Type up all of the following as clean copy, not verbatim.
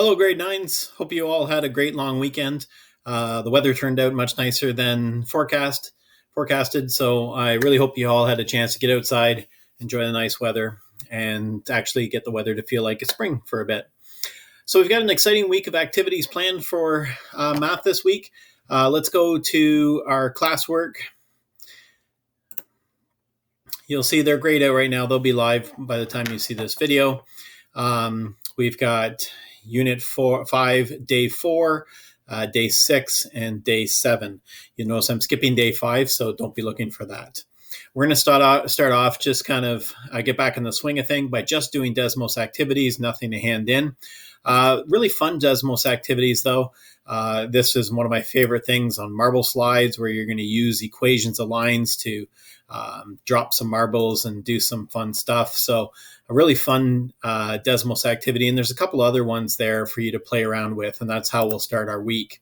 Hello, grade nines. Hope you all had a great long weekend. The weather turned out much nicer than forecasted, so I really hope you all had a chance to get outside, enjoy the nice weather, and actually get the weather to feel like it's spring for a bit. So we've got an exciting week of activities planned for math this week. Let's go to our classwork. You'll see they're grayed out right now. They'll be live by the time you see this video. We've got Unit 5, Day 4, Day 6, and Day 7. You notice I'm skipping Day 5, so don't be looking for that. We're going to start off just kind of get back in the swing of thing by just doing Desmos activities, nothing to hand in. Really fun Desmos activities, though. This is one of my favorite things on marble slides, where you're going to use equations of lines to drop some marbles and do some fun stuff. So a really fun Desmos activity. And there's a couple other ones there for you to play around with. And that's how we'll start our week.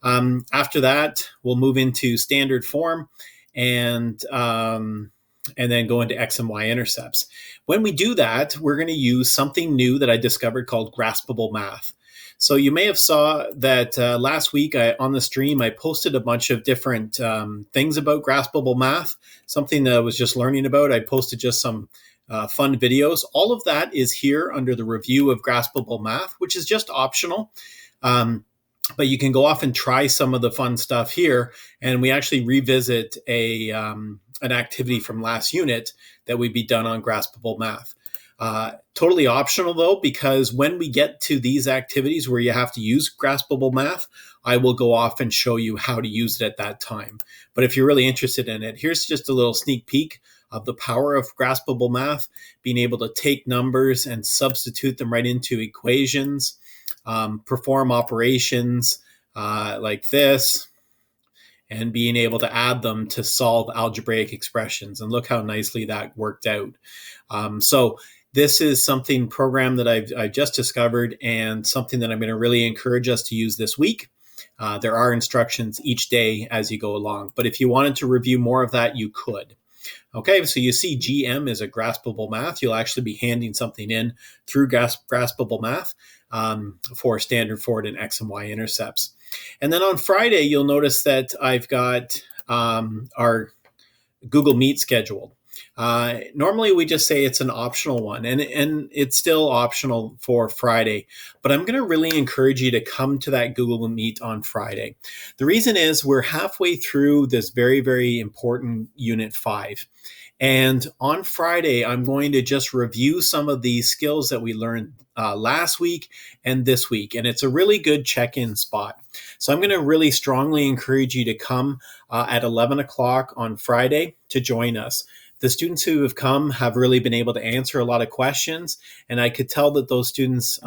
After that, we'll move into standard form and then go into X and Y intercepts. When we do that, we're going to use something new that I discovered called Graspable Math. So you may have saw that last week on the stream, I posted a bunch of different things about Graspable Math, something that I was just learning about. I posted just some fun videos. All of that is here under the review of Graspable Math, which is just optional. But you can go off and try some of the fun stuff here. And we actually revisit an activity from last unit that would be done on Graspable Math. Totally optional, though, because when we get to these activities where you have to use Graspable Math, I will go off and show you how to use it at that time. But if you're really interested in it, here's just a little sneak peek of the power of Graspable Math, being able to take numbers and substitute them right into equations, perform operations like this, and being able to add them to solve algebraic expressions. And look how nicely that worked out. So this is something program that I've just discovered, and something that I'm going to really encourage us to use this week. There are instructions each day as you go along, but if you wanted to review more of that, you could. Okay, so you see GM is a Graspable Math. You'll actually be handing something in through Graspable Math for standard forward and X and Y intercepts. And then on Friday, you'll notice that I've got our Google Meet scheduled. Normally we just say it's an optional one, and it's still optional for Friday, but I'm going to really encourage you to come to that Google Meet on Friday. The reason is we're halfway through this very, very important Unit 5. And on Friday, I'm going to just review some of the skills that we learned last week and this week. And it's a really good check-in spot. So I'm going to really strongly encourage you to come at 11 o'clock on Friday to join us. The students who have come have really been able to answer a lot of questions, and I could tell that those students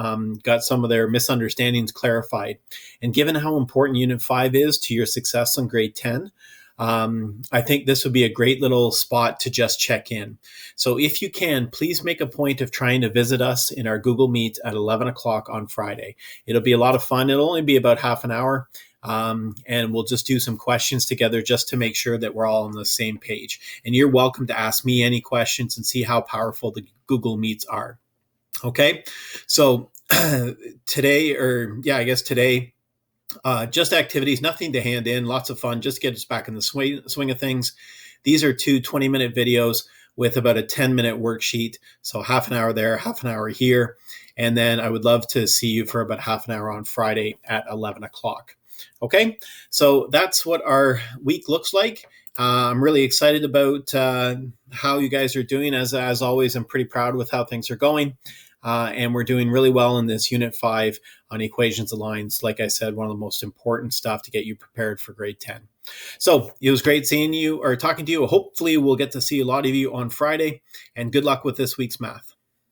got some of their misunderstandings clarified. And given how important Unit 5 is to your success in grade 10, I think this would be a great little spot to just check in. So if you can, please make a point of trying to visit us in our Google Meet at 11 o'clock on Friday. It'll be a lot of fun. It'll only be about half an hour. And we'll just do some questions together just to make sure that we're all on the same page. And you're welcome to ask me any questions and see how powerful the Google Meets are. Okay, so today, just activities, nothing to hand in, lots of fun, just get us back in the swing of things. These are 2 20-minute videos with about a 10-minute worksheet. So half an hour there, half an hour here. And then I would love to see you for about half an hour on Friday at 11 o'clock. Okay, so that's what our week looks like. I'm really excited about how you guys are doing. As always, I'm pretty proud with how things are going. And we're doing really well in this Unit 5 on equations of lines. Like I said, one of the most important stuff to get you prepared for grade 10. So it was great seeing you or talking to you. Hopefully we'll get to see a lot of you on Friday, and good luck with this week's math.